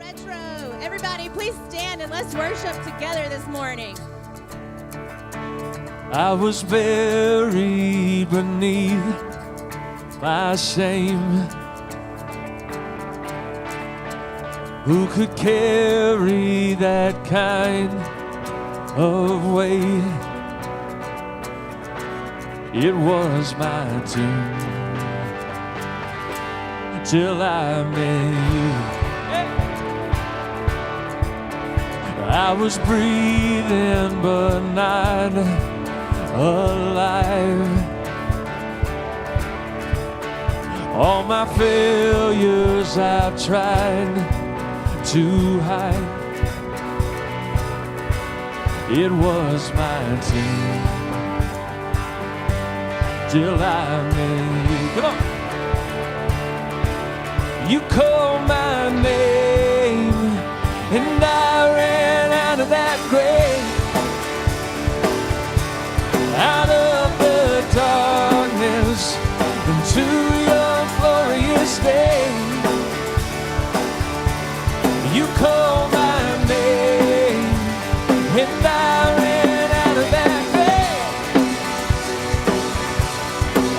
Retro. Everybody, please stand and let's worship together this morning. I was buried beneath my shame. Who could carry that kind of weight? It was my tomb till I met you. I was breathing but not alive. All my failures I've tried to hide. It was my tomb till I met you. Come on. You called my name and I ran out of that grave, out of the darkness into your glorious day. You called my name and I ran out of that grave,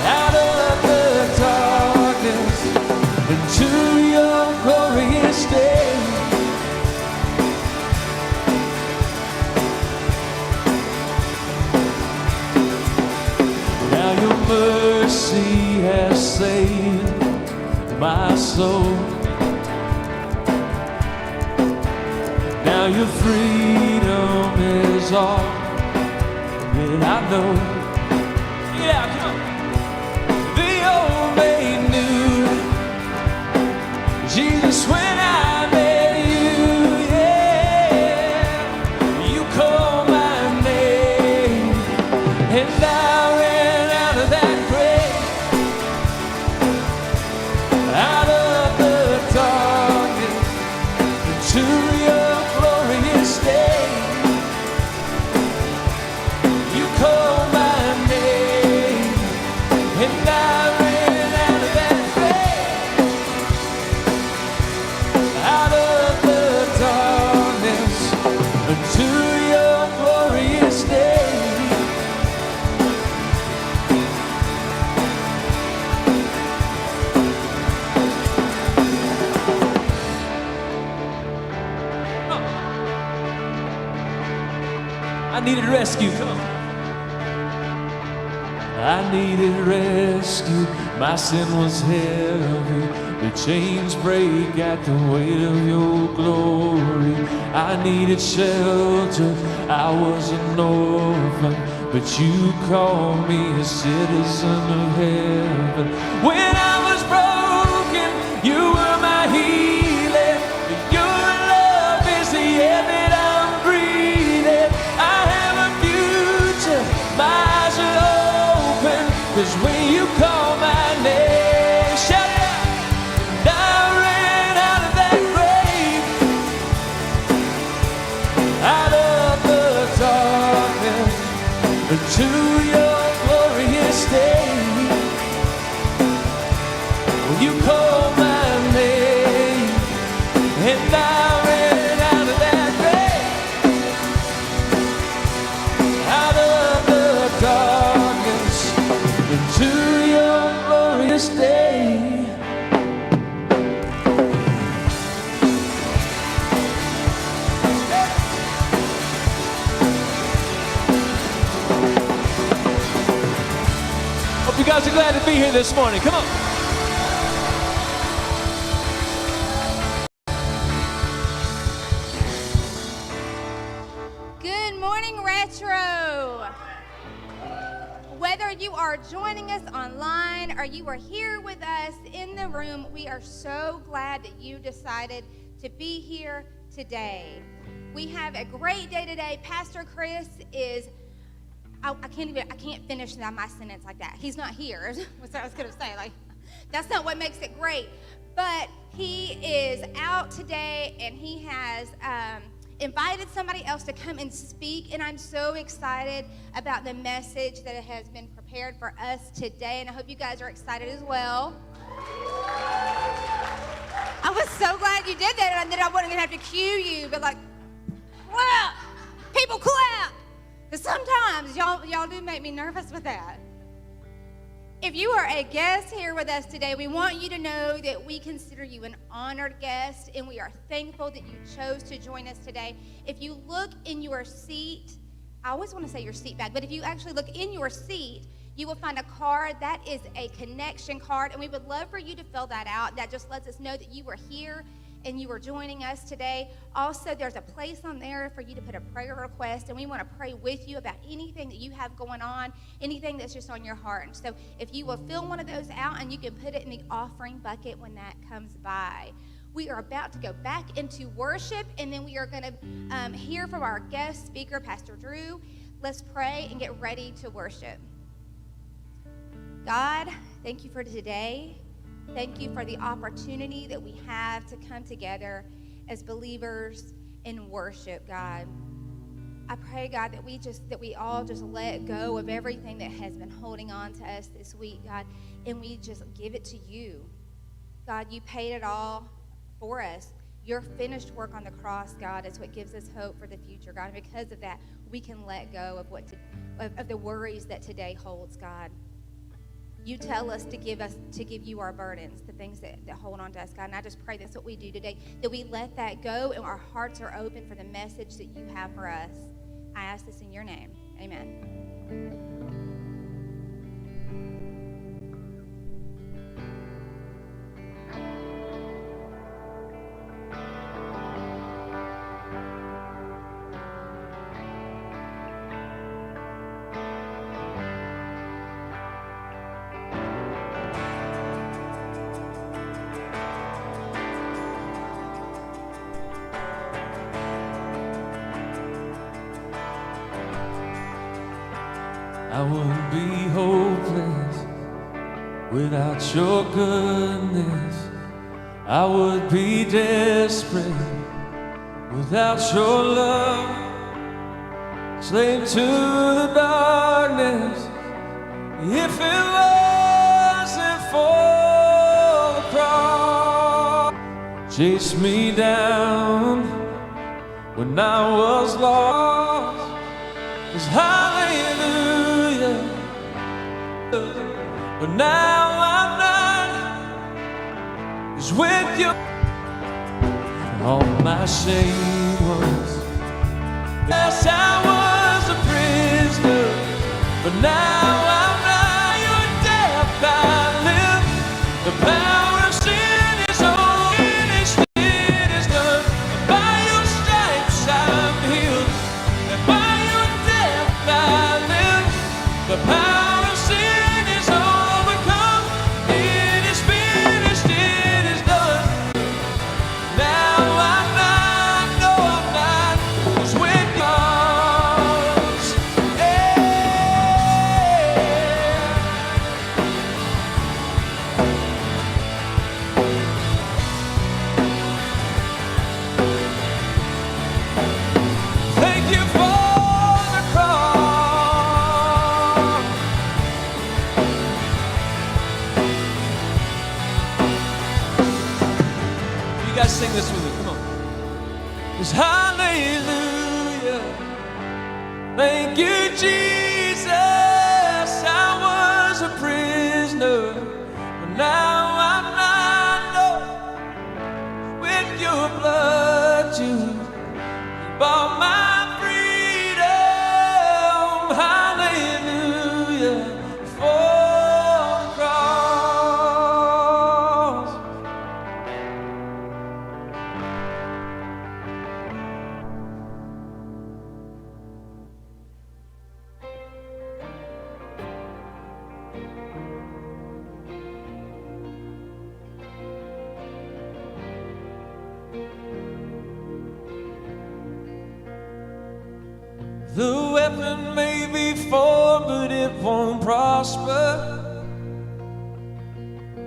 out of the darkness into your glorious day. Now your mercy has saved my soul. Now your freedom is all that I know. Yeah, come on. The old me knew Jesus when I met you. Yeah, you called my name and I ran out of that grave, out of the darkness into your glorious day. You called my name and I ran out of that grave, out of the darkness into your glorious day. I needed rescue. Come on. I needed rescue. My sin was heavy. The chains break at the weight of your glory. I needed shelter. I was an orphan, but you called me a citizen of heaven. When I was broken, you were my healing. Your love is the air that I'm breathing. I have a future, my eyes are open, 'cause when you call my name, shout it out, and I ran out of that grave, out of the darkness into your glorious day. When you call my name and I ran out of that grave, out of the darkness into your glorious day. Hope you guys are glad to be here this morning. Come on. Good morning, Retro. Whether you are joining us online or you are here with us in the room, we are so glad that you decided to be here today. We have a great day today. Pastor Chris is, I can't finish my sentence like that. He's not here. That's what I was going to say. Like, that's not what makes it great. But he is out today and he has invited somebody else to come and speak, and I'm so excited about the message that has been prepared for us today, and I hope you guys are excited as well. I was so glad you did that, and then I wouldn't even have to cue you, but like, clap! People clap! Because sometimes y'all do make me nervous with that. If you are a guest here with us today, we want you to know that we consider you an honored guest, and we are thankful that you chose to join us today. If you look in your seat, I always want to say your seat back, but if you actually look in your seat, you will find a card. That is a connection card, and we would love for you to fill that out. That just lets us know that you were here and you were joining us today. Also, there's a place on there for you to put a prayer request, and we want to pray with you about anything that you have going on, anything that's just on your heart. And so if you will fill one of those out, and you can put it in the offering bucket when that comes by. We are about to go back into worship, and then we are going to hear from our guest speaker, Pastor Drew. Let's pray and get ready to worship. God, thank you for today. Thank you for the opportunity that we have to come together as believers in worship, God. I pray, God, that we all just let go of everything that has been holding on to us this week, God, and we just give it to you. God, you paid it all for us. Your finished work on the cross, God, is what gives us hope for the future, God. And because of that, we can let go of the worries that today holds, God. You tell us to give you our burdens, the things that hold on to us, God. And I just pray that's what we do today, that we let that go and our hearts are open for the message that you have for us. I ask this in your name. Amen. I would be hopeless without your goodness. I would be desperate without your love. Slave to the darkness, if it wasn't for the cross. Chase me down when I was lost. 'Cause hallelujah, but now I'm not. 'Cause with you, all my shame was, yes, I was a prisoner, but now I'm not. Your death I live, the power of sin is over, finished, it is done. And by your stripes I'm healed, and by your death I live, the power of sin is overcome. It is finished, it is done. Now I'm not, no I'm not, 'cause with yours, thank you for the cross. You guys sing this with me, come on. 'Cause hallelujah, thank you Jesus. I was a prisoner, but now I'm not, no. With your blood you bought my freedom. Hallelujah, for the cross. The weapon may be formed, but it won't prosper.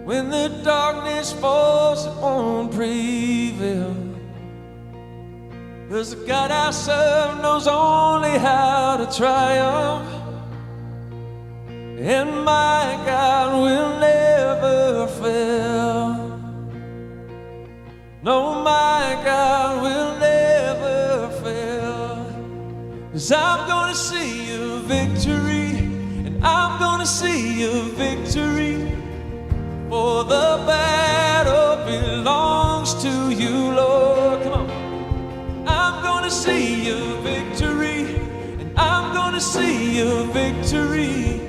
When the darkness falls, it won't prevail. 'Cause the God I serve knows only how to triumph, and my God will never fail. No, my God will never fail. 'Cause I'm gonna see your victory, and I'm gonna see your victory. For the battle belongs to you, Lord. Come on. I'm gonna see your victory, and I'm gonna see your victory.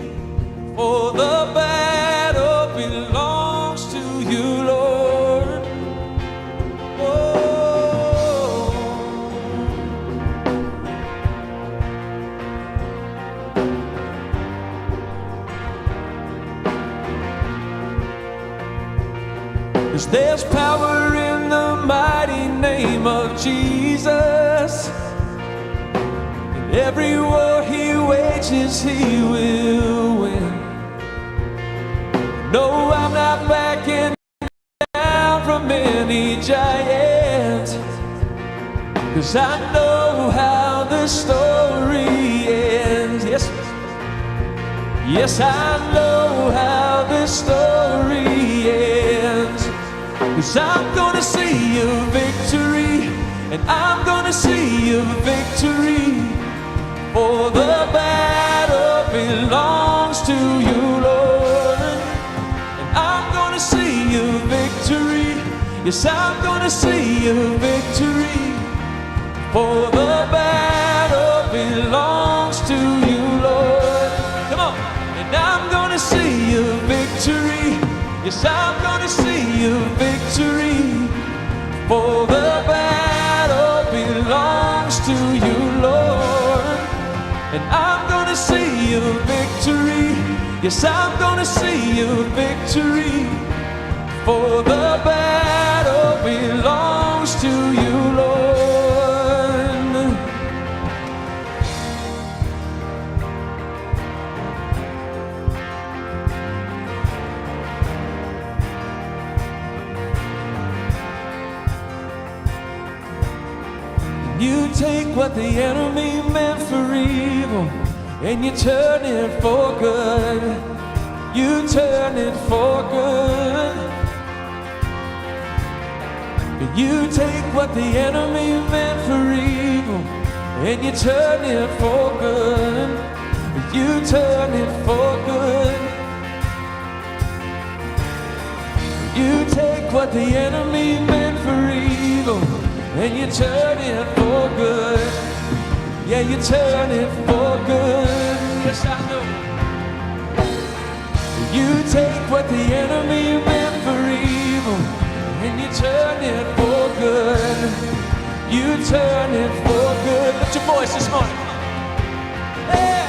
For the battle belongs to you, Lord. Oh. Cause there's power in the mighty name of Jesus. And every war he wages, he will win. No, I'm not backing down from any giant. 'Cause I know how the story ends. Yes, yes, I know how the story ends. 'Cause I'm gonna see your victory, and I'm gonna see your victory. For the battle belongs to you, Lord. And I'm gonna see your victory. Yes, I'm gonna see your victory. For the battle belongs to you, Lord. Come on. And I'm gonna see your victory. Yes, I'm gonna see your victory. For the battle belongs to you, Lord. And I'm gonna see your victory. Yes, I'm gonna see your victory. For the battle belongs to you, Lord. You take what the enemy meant for evil, and you turn it for good. You turn it for good. You take what the enemy meant for evil, and you turn it for good. You turn it for good. You take what the enemy meant for evil, and you turn it for good. Yeah, you turn it for good. Yes, I know. You take what the enemy meant for evil, and you turn it for good. You turn it for good. Lift your voice this morning. Yeah.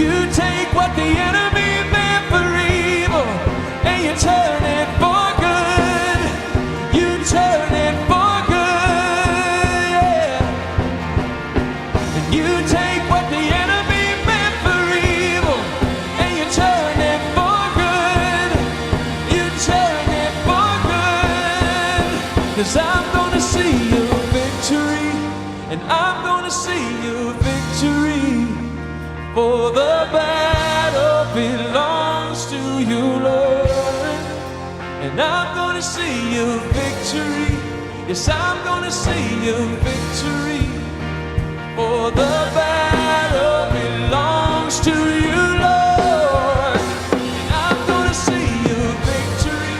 You take what the enemy meant for evil, and you turn it for good. You turn it for good. Yeah. And you take what the enemy meant for evil, and you turn it for good. You turn it for good. 'Cause I'm gonna see your victory, and I'm gonna see your victory. For the battle belongs to you, Lord. And I'm gonna see your victory. Yes, I'm gonna see your victory. For the battle belongs to you, Lord. And I'm gonna see your victory.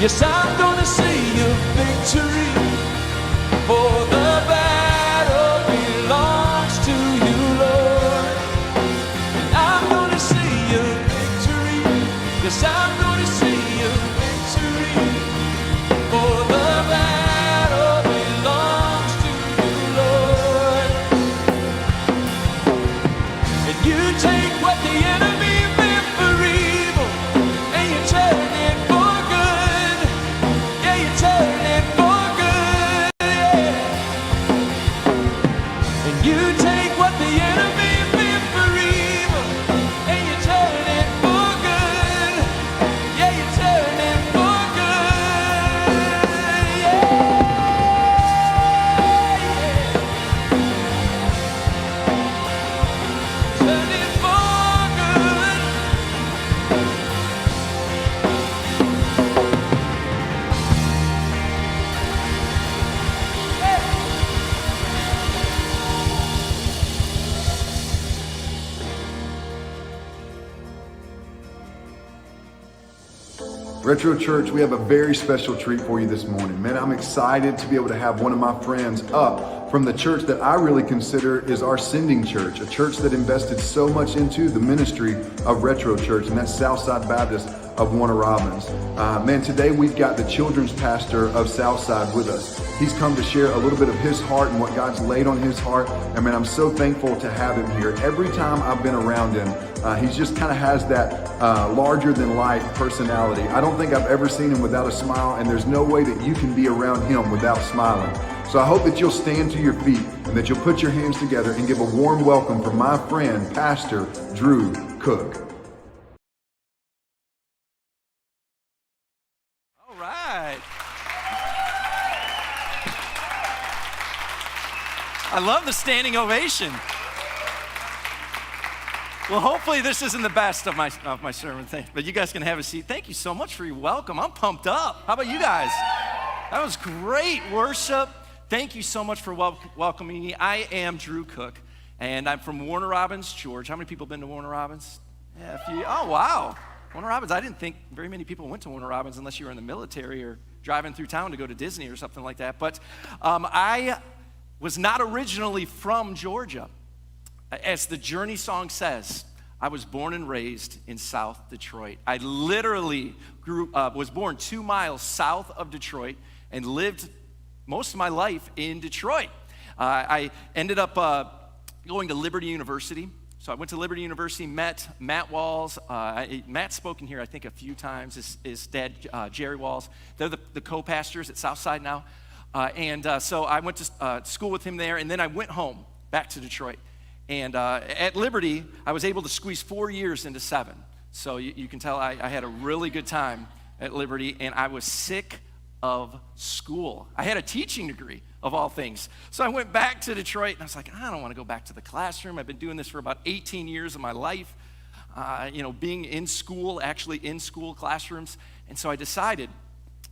Yes, I'm gonna see your victory. For the battle belongs to you, Lord. And I'm gonna see your victory. Yes, I'm gonna see your victory. For the battle belongs to you, Lord. And you take what the enemy meant for evil, and you turn it for good. Retro Church, we have a very special treat for you this morning. Man, I'm excited to be able to have one of my friends up from the church that I really consider is our sending church, a church that invested so much into the ministry of Retro Church, and that's Southside Baptist of Warner Robins. Man, today we've got the children's pastor of Southside with us. He's come to share a little bit of his heart and what God's laid on his heart. And man, I'm so thankful to have him here. Every time I've been around him, he just kind of has that larger than life personality. I don't think I've ever seen him without a smile, and there's no way that you can be around him without smiling. So I hope that you'll stand to your feet and that you'll put your hands together and give a warm welcome for my friend, Pastor Drew Cook. All right. I love the standing ovation. Well, hopefully this isn't the best of my sermon, but you guys can have a seat. Thank you so much for your welcome. I'm pumped up. How about you guys? That was great worship. Thank you so much for welcoming me. I am Drew Cook, and I'm from Warner Robins, Georgia. How many people have been to Warner Robins? Yeah, a few. Oh, wow. Warner Robins. I didn't think very many people went to Warner Robins unless you were in the military or driving through town to go to Disney or something like that. But I was not originally from Georgia. As the Journey song says, I was born and raised in South Detroit. I literally was born 2 miles south of Detroit and lived most of my life in Detroit. I ended up going to Liberty University. So I went to Liberty University, met Matt Walls. Matt's spoken here, I think, a few times. His dad, Jerry Walls. They're the co-pastors at Southside now. So I went to school with him there, and then I went home, back to Detroit. And at Liberty, I was able to squeeze 4 years into 7. So you can tell I had a really good time at Liberty, and I was sick of school. I had a teaching degree, of all things. So I went back to Detroit, and I was like, I don't want to go back to the classroom. I've been doing this for about 18 years of my life, being in school, actually in school classrooms. And so I decided,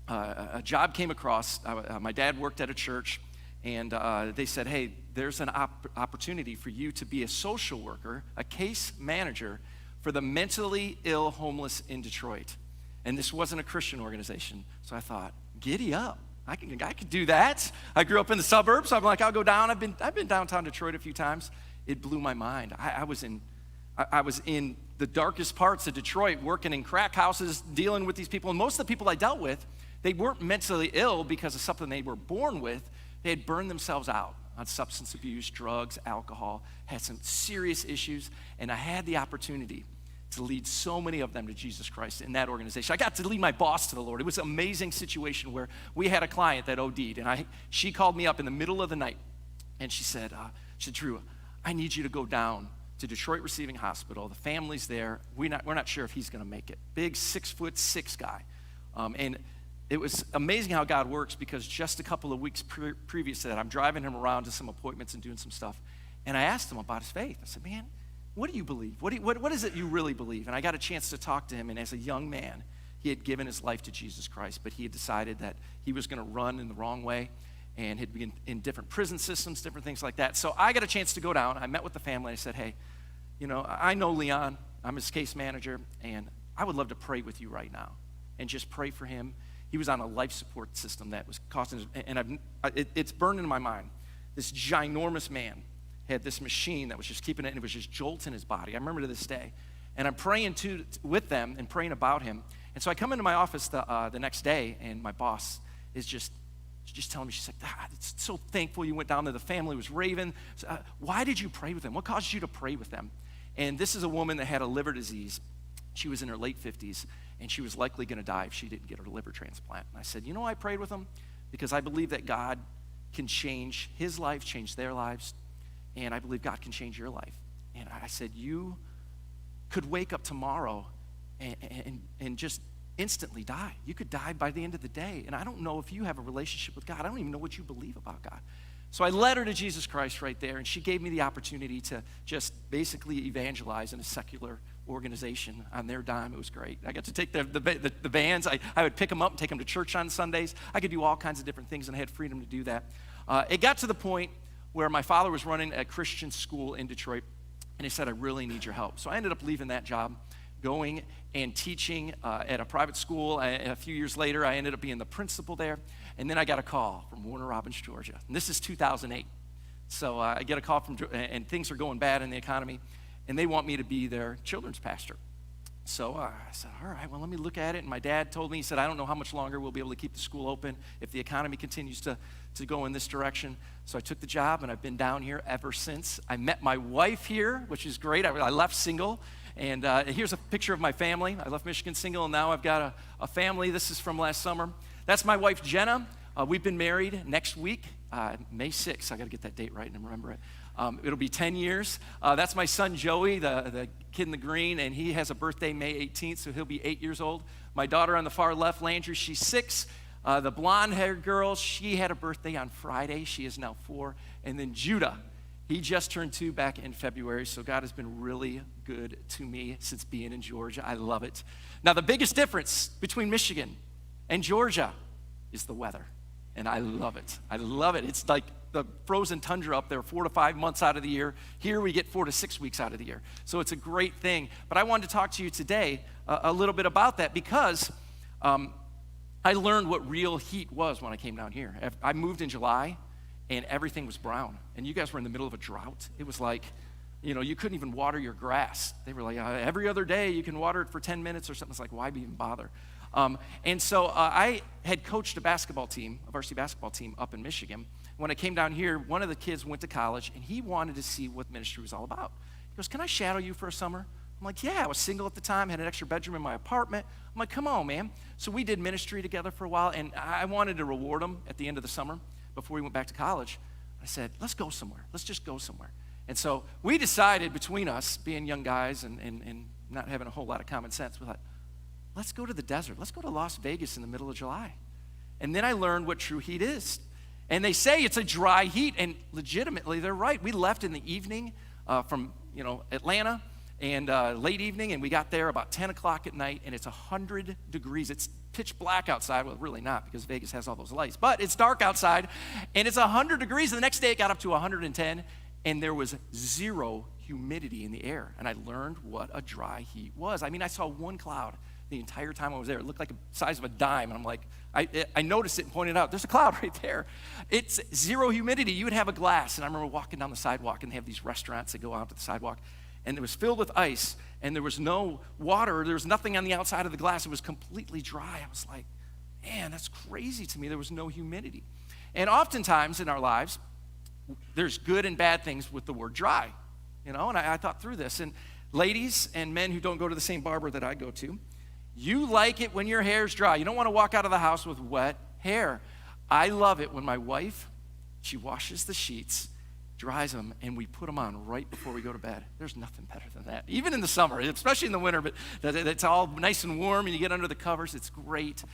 a job came across. My dad worked at a church, and they said, hey, there's an opportunity for you to be a social worker, a case manager for the mentally ill homeless in Detroit. And this wasn't a Christian organization. So I thought, giddy up. I could do that. I grew up in the suburbs, so I'm like, I'll go down. I've been downtown Detroit a few times. It blew my mind. I was in the darkest parts of Detroit, working in crack houses, dealing with these people. And most of the people I dealt with, they weren't mentally ill because of something they were born with. They had burned themselves out on substance abuse, drugs, alcohol, had some serious issues, and I had the opportunity to lead so many of them to Jesus Christ in that organization. I got to lead my boss to the Lord. It was an amazing situation where we had a client that OD'd, and she called me up in the middle of the night, and she said, Drew, I need you to go down to Detroit Receiving Hospital. The family's there. We're not sure if he's going to make it. Big 6'6" guy, and it was amazing how God works, because just a couple of weeks previous to that, I'm driving him around to some appointments and doing some stuff, and I asked him about his faith. I said, man, what do you believe? What is it you really believe? And I got a chance to talk to him, and as a young man, he had given his life to Jesus Christ, but he had decided that he was going to run in the wrong way, and had been in different prison systems, different things like that. So I got a chance to go down. I met with the family. I said, hey, I know Leon. I'm his case manager, and I would love to pray with you right now and just pray for him. He was on a life support system that was costing, and it's burned into my mind. This ginormous man had this machine that was just keeping it, and it was just jolting his body. I remember to this day. And I'm praying with them and praying about him. And so I come into my office the next day, and my boss is just telling me, she's like, it's so thankful you went down there. The family was raving. So, why did you pray with them? What caused you to pray with them? And this is a woman that had a liver disease. She was in her late 50s, and she was likely going to die if she didn't get her liver transplant. And I said, I prayed with them because I believe that God can change his life, change their lives, and I believe God can change your life. And I said, you could wake up tomorrow and just instantly die. You could die by the end of the day. And I don't know if you have a relationship with God. I don't even know what you believe about God. So I led her to Jesus Christ right there, and she gave me the opportunity to just basically evangelize in a secular organization on their dime. It was great. I got to take the bands. I would pick them up and take them to church on Sundays. I could do all kinds of different things, and I had freedom to do that. It got to the point where my father was running a Christian school in Detroit, and he said, I really need your help. So I ended up leaving that job, going and teaching at a private school. A few years later, I ended up being the principal there. And then I got a call from Warner Robins, Georgia. And this is 2008. So I get a call from, and things are going bad in the economy, and they want me to be their children's pastor. So I said, all right, well, let me look at it. And my dad told me, he said, I don't know how much longer we'll be able to keep the school open if the economy continues to go in this direction. So I took the job, and I've been down here ever since. I met my wife here, which is great. I left single. And here's a picture of my family. I left Michigan single, and now I've got a family. This is from last summer. That's my wife, Jenna. We've been married next week, May 6th. I got to get that date right and remember it. It'll be 10 years. That's my son, Joey, the kid in the green, and he has a birthday May 18th, so he'll be 8 years old. My daughter on the far left, Landry, she's 6. The blonde-haired girl, she had a birthday on Friday. She is now 4. And then Judah, he just turned 2 back in February, so God has been really good to me since being in Georgia. I love it. Now, the biggest difference between Michigan and Georgia is the weather, and I love it. I love it. It's like the frozen tundra up there 4 to 5 months out of the year. Here we get 4 to 6 weeks out of the year. So it's a great thing. But I wanted to talk to you today a little bit about that because I learned what real heat was when I came down here. I moved in July, and everything was brown. And you guys were in the middle of a drought. It was like, you couldn't even water your grass. They were like, every other day you can water it for 10 minutes or something. It's like, why even bother? And so I had coached a varsity basketball team up in Michigan. When I came down here, one of the kids went to college, and he wanted to see what ministry was all about. He goes, can I shadow you for a summer? I'm like, yeah, I was single at the time, had an extra bedroom in my apartment. I'm like, come on, man. So we did ministry together for a while, and I wanted to reward him at the end of the summer before he went back to college. I said, let's go somewhere. Let's just go somewhere. And so we decided between us, being young guys and not having a whole lot of common sense, we thought, let's go to the desert. Let's go to Las Vegas in the middle of July. And then I learned what true heat is. And they say it's a dry heat, and legitimately, they're right. We left in the evening from Atlanta, and late evening, and we got there about 10 o'clock at night, and it's 100 degrees. It's pitch black outside. Well, really not, because Vegas has all those lights. But it's dark outside, and it's 100 degrees. And the next day, it got up to 110, and there was zero humidity in the air. And I learned what a dry heat was. I mean, I saw one cloud the entire time I was there. It looked like the size of a dime, and I'm like, I noticed it and pointed out, there's a cloud right there. It's zero humidity. You would have a glass, and I remember walking down the sidewalk, and they have these restaurants that go out to the sidewalk, and it was filled with ice, and there was no water. There was nothing on the outside of the glass. It was completely dry. I was like, man, that's crazy to me. There was no humidity. And oftentimes in our lives, there's good and bad things with the word dry, and I thought through this. And ladies and men who don't go to the same barber that I go to, you like it when your hair's dry. You don't want to walk out of the house with wet hair. I love it when my wife, she washes the sheets, dries them, and we put them on right before we go to bed. There's nothing better than that. Even in the summer, especially in the winter, but it's all nice and warm, and you get under the covers. It's great.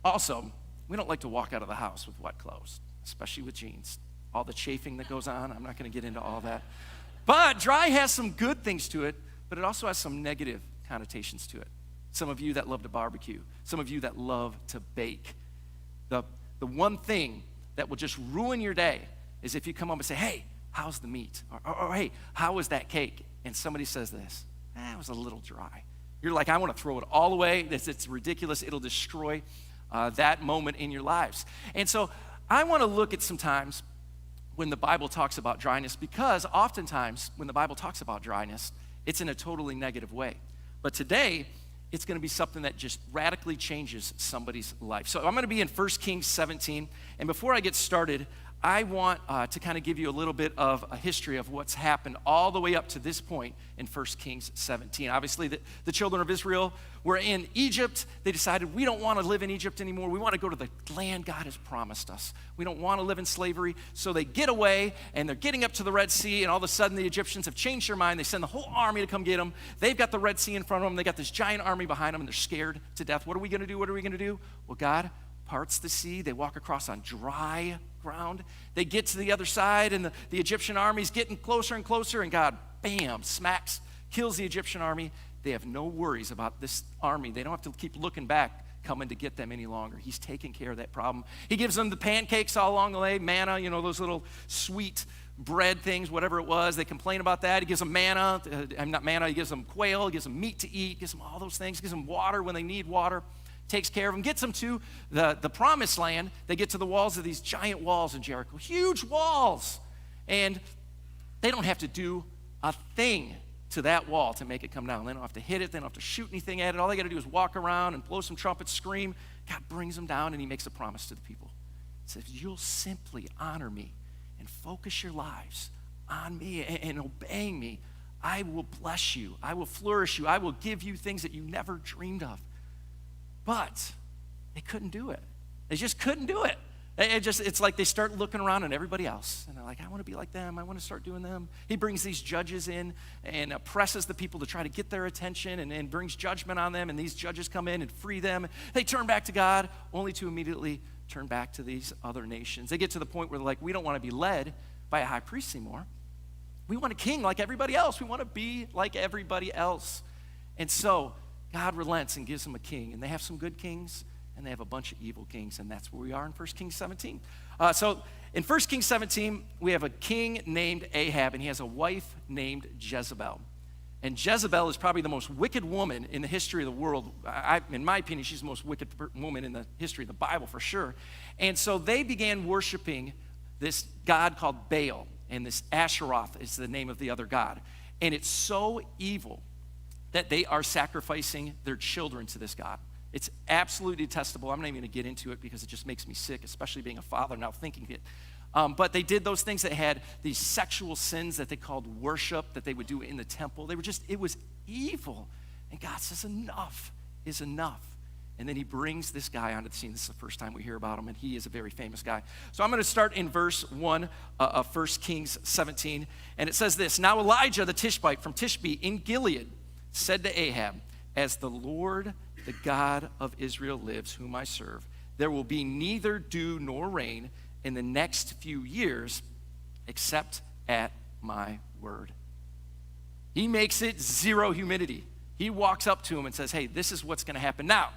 Also, we don't like to walk out of the house with wet clothes, especially with jeans. All the chafing that goes on, I'm not going to get into all that. But dry has some good things to it, but it also has some negative connotations to it. Some of you that love to barbecue, some of you that love to bake. The one thing that will just ruin your day is if you come home and say, hey, how's the meat? Or hey, how was that cake? And somebody says this, it was a little dry. You're like, I want to throw it all away. It's ridiculous. It'll destroy that moment in your lives. And so I want to look at some times when the Bible talks about dryness, because oftentimes when the Bible talks about dryness, it's in a totally negative way. But today, it's going to be something that just radically changes somebody's life. So I'm going to be in 1 Kings 17. And before I get started, I want to kind of give you a little bit of a history of what's happened all the way up to this point in 1 Kings 17. Obviously, the children of Israel were in Egypt. They decided, we don't want to live in Egypt anymore. We want to go to the land God has promised us. We don't want to live in slavery. So they get away, and they're getting up to the Red Sea, and all of a sudden the Egyptians have changed their mind. They send the whole army to come get them. They've got the Red Sea in front of them. They got this giant army behind them, and they're scared to death. What are we going to do? What are we going to do? Well, God parts the sea. They walk across on dry ground. They get to the other side, and the Egyptian army's getting closer and closer, and God, bam, smacks, kills the Egyptian army. They have no worries about this army. They don't have to keep looking back, coming to get them any longer. He's taking care of that problem. He gives them the pancakes all along the way, manna, those little sweet bread things, whatever it was. They complain about that. He gives them manna, not manna, he gives them quail, he gives them meat to eat, gives them all those things, gives them water when they need water, takes care of them, gets them to the promised land. They get to the walls of these giant walls in Jericho, huge walls. And they don't have to do a thing to that wall to make it come down. They don't have to hit it. They don't have to shoot anything at it. All they got to do is walk around and blow some trumpets, scream. God brings them down, and he makes a promise to the people. He says, you'll simply honor me and focus your lives on me and obeying me. I will bless you. I will flourish you. I will give you things that you never dreamed of. But they couldn't do it. They just couldn't do it. It's like they start looking around at everybody else, and they're like, I want to be like them. I want to start doing them. He brings these judges in and oppresses the people to try to get their attention and brings judgment on them, and these judges come in and free them. They turn back to God, only to immediately turn back to these other nations. They get to the point where they're like, we don't want to be led by a high priest anymore. We want a king like everybody else. We want to be like everybody else. And so God relents and gives them a king, and they have some good kings, and they have a bunch of evil kings, and that's where we are in 1 Kings 17. So in 1 Kings 17, we have a king named Ahab, and he has a wife named Jezebel. And Jezebel is probably the most wicked woman in the history of the world. In my opinion, she's the most wicked woman in the history of the Bible for sure. And so they began worshiping this god called Baal, and this Asheroth is the name of the other god. And it's so evil that they are sacrificing their children to this god. It's absolutely detestable. I'm not even going to get into it because it just makes me sick, especially being a father now thinking it. But they did those things that had these sexual sins that they called worship that they would do in the temple. It was evil. And God says, enough is enough. And then he brings this guy onto the scene. This is the first time we hear about him, and he is a very famous guy. So I'm going to start in verse 1 of 1 Kings 17. And it says this, Now Elijah the Tishbite from Tishbe in Gilead said to Ahab, As the Lord, the God of Israel lives, whom I serve, there will be neither dew nor rain in the next few years except at my word. He makes it zero humidity. He walks up to him and says, hey, this is what's going to happen. Now,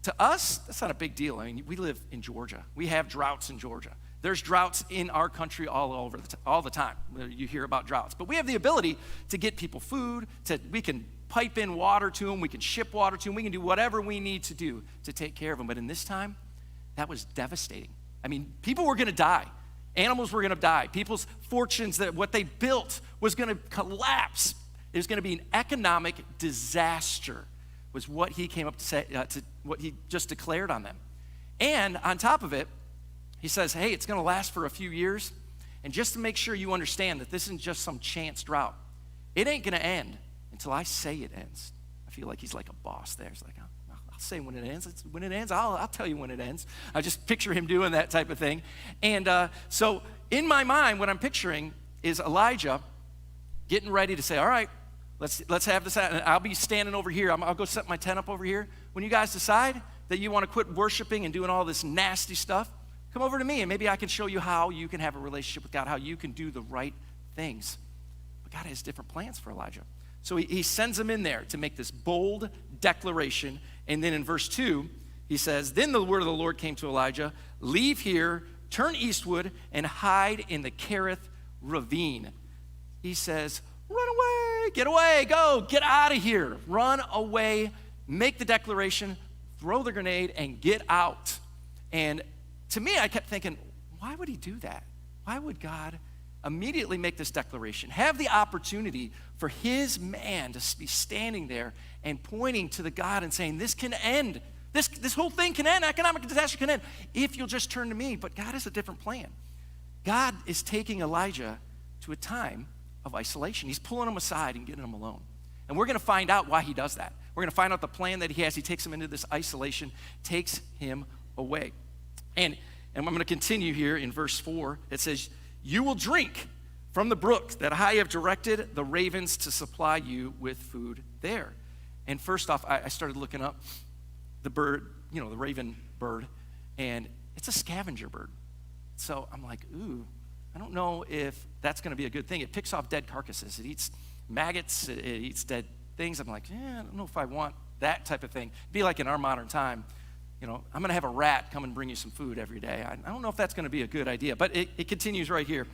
to us, that's not a big deal. I mean, we live in Georgia. We have droughts in Georgia. There's droughts in our country all the time. You hear about droughts. But we have the ability to get people food, we can pipe in water to them, we can ship water to them, we can do whatever we need to do to take care of them. But in this time, that was devastating. I mean, people were going to die. Animals were going to die. People's fortunes, that what they built was going to collapse. It was going to be an economic disaster, was what he came up to say, to what he just declared on them. And on top of it, he says, hey, it's going to last for a few years. And just to make sure you understand that this isn't just some chance drought, it ain't going to end until I say it ends. I feel like he's like a boss there. He's like, I'll say when it ends. When it ends, I'll tell you when it ends. I just picture him doing that type of thing. And so in my mind, what I'm picturing is Elijah getting ready to say, all right, let's have this. I'll be standing over here. I'll go set my tent up over here. When you guys decide that you want to quit worshiping and doing all this nasty stuff, come over to me, and maybe I can show you how you can have a relationship with God, how you can do the right things. But God has different plans for Elijah. So he sends him in there to make this bold declaration. And then in verse 2, he says, Then the word of the Lord came to Elijah, leave here, turn eastward, and hide in the Kerith ravine. He says, run away, go, get out of here. Run away, make the declaration, throw the grenade, and get out. And to me, I kept thinking, why would he do that? Why would God immediately make this declaration, have the opportunity for his man to be standing there and pointing to the God and saying, this can end. This whole thing can end. Economic disaster can end if you'll just turn to me. But God has a different plan. God is taking Elijah to a time of isolation. He's pulling him aside and getting him alone. And we're going to find out why he does that. We're going to find out the plan that he has. He takes him into this isolation, takes him away. And I'm going to continue here in verse 4. It says, you will drink from the brook that I have directed the ravens to supply you with food there. And first off, I started looking up the bird, the raven bird, and it's a scavenger bird. So I'm like, ooh, I don't know if that's going to be a good thing. It picks off dead carcasses. It eats maggots. It eats dead things. I'm like, I don't know if I want that type of thing. It'd be like in our modern time, I'm going to have a rat come and bring you some food every day. I don't know if that's going to be a good idea. But it continues right here.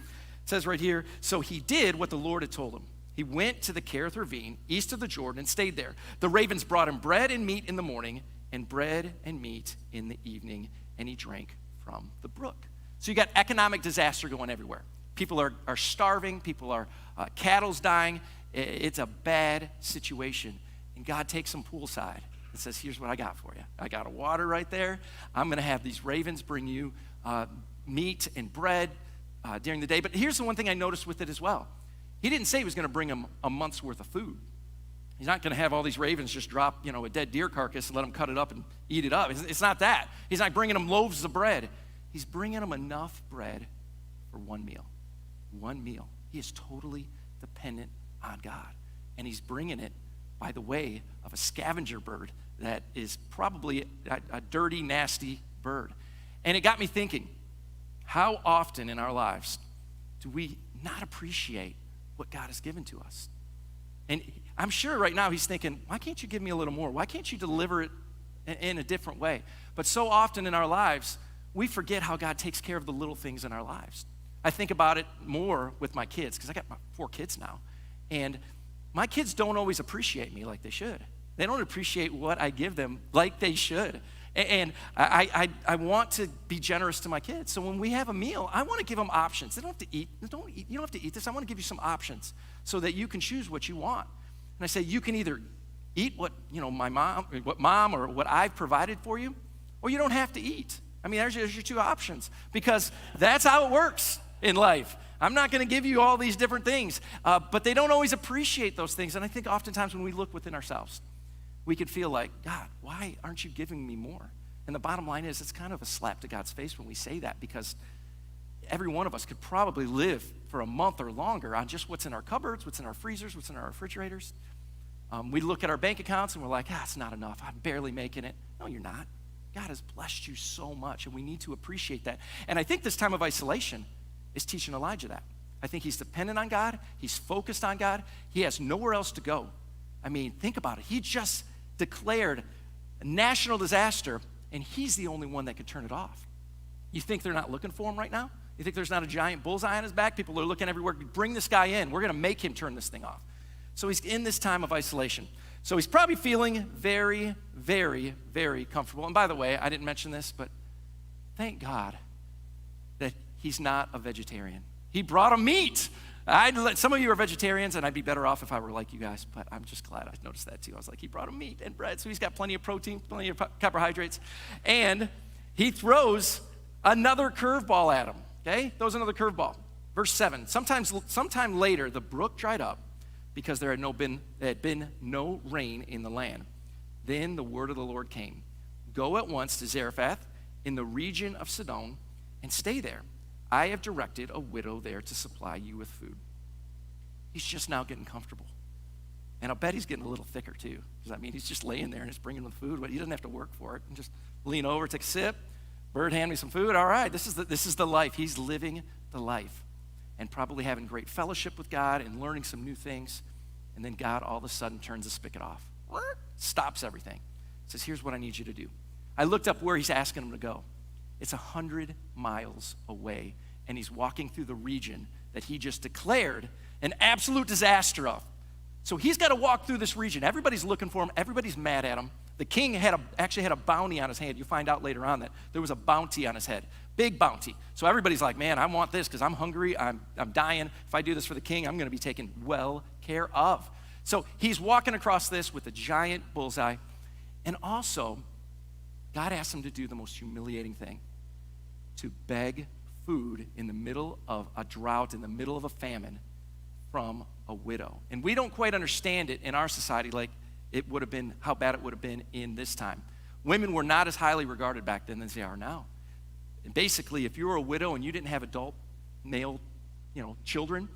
It says right here, so he did what the Lord had told him. He went to the Kerith ravine, east of the Jordan, and stayed there. The ravens brought him bread and meat in the morning, and bread and meat in the evening, and he drank from the brook. So you got economic disaster going everywhere. People are starving. People are, cattle's dying. It's a bad situation. And God takes them poolside and says, here's what I got for you. I got a water right there. I'm going to have these ravens bring you meat and bread during the day. But here's the one thing I noticed with it as well. He didn't say he was going to bring them a month's worth of food. He's not going to have all these ravens just drop, a dead deer carcass and let them cut it up and eat it up. It's not that. He's not bringing them loaves of bread. He's bringing them enough bread for one meal. One meal. He is totally dependent on God. And he's bringing it by the way of a scavenger bird that is probably a dirty, nasty bird. And it got me thinking, how often in our lives do we not appreciate what God has given to us? And I'm sure right now he's thinking, why can't you give me a little more? Why can't you deliver it in a different way? But so often in our lives, we forget how God takes care of the little things in our lives. I think about it more with my kids, because I got my 4 kids now. And my kids don't always appreciate me like they should. They don't appreciate what I give them like they should. And I want to be generous to my kids. So when we have a meal, I want to give them options. They don't have to eat. You don't have to eat this. I want to give you some options so that you can choose what you want. And I say, you can either eat what mom or what I've provided for you, or you don't have to eat. I mean, there's your 2 options, because that's how it works in life. I'm not going to give you all these different things, but they don't always appreciate those things. And I think oftentimes when we look within ourselves, we could feel like, God, why aren't you giving me more? And the bottom line is, it's kind of a slap to God's face when we say that, because every one of us could probably live for a month or longer on just what's in our cupboards, what's in our freezers, what's in our refrigerators. We look at our bank accounts and we're like, it's not enough. I'm barely making it. No, you're not. God has blessed you so much, and we need to appreciate that. And I think this time of isolation is teaching Elijah that. I think he's dependent on God. He's focused on God. He has nowhere else to go. I mean, think about it. He just declared a national disaster, and he's the only one that could turn it off. You think they're not looking for him right now? You think there's not a giant bullseye on his back? People are looking everywhere. Bring this guy in. We're going to make him turn this thing off. So he's in this time of isolation. So he's probably feeling very, very, very comfortable. And by the way, I didn't mention this, but thank God that he's not a vegetarian. He brought him meat. Some of you are vegetarians, and I'd be better off if I were like you guys, but I'm just glad I noticed that too. I was like, he brought him meat and bread, so he's got plenty of protein, plenty of carbohydrates. And he throws another curveball at him, okay? Throws another curveball. Verse 7, sometime later, the brook dried up because there had been no rain in the land. Then the word of the Lord came. Go at once to Zarephath in the region of Sidon and stay there. I have directed a widow there to supply you with food. He's just now getting comfortable. And I'll bet he's getting a little thicker too. Because he's just laying there and he's bringing the food, but he doesn't have to work for it. And just lean over, take a sip. Bird, hand me some food. All right, this is the life. He's living the life. And probably having great fellowship with God and learning some new things. And then God all of a sudden turns the spigot off. Stops everything. Says, here's what I need you to do. I looked up where he's asking him to go. It's 100 miles away. And he's walking through the region that he just declared an absolute disaster of. So he's got to walk through this region. Everybody's looking for him. Everybody's mad at him. The king actually had a bounty on his head. You find out later on that there was a bounty on his head. Big bounty. So everybody's like, man, I want this because I'm hungry. I'm dying. If I do this for the king, I'm going to be taken well care of. So he's walking across this with a giant bullseye. And also, God asked him to do the most humiliating thing, to beg food in the middle of a drought, in the middle of a famine, from a widow. And we don't quite understand it in our society like it would have been, how bad it would have been in this time. Women were not as highly regarded back then as they are now. And basically, if you were a widow and you didn't have adult male, children,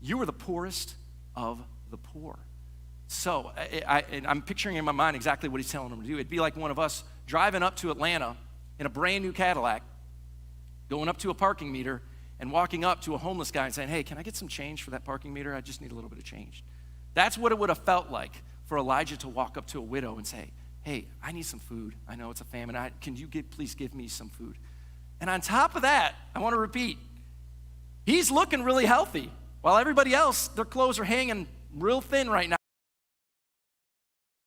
you were the poorest of the poor. So I'm picturing in my mind exactly what he's telling them to do. It'd be like one of us driving up to Atlanta in a brand new Cadillac, going up to a parking meter and walking up to a homeless guy and saying, hey, can I get some change for that parking meter? I just need a little bit of change. That's what it would have felt like for Elijah to walk up to a widow and say, hey, I need some food. I know it's a famine. Can you please give me some food? And on top of that, I want to repeat, He's looking really healthy, while everybody else, their clothes are hanging real thin right now.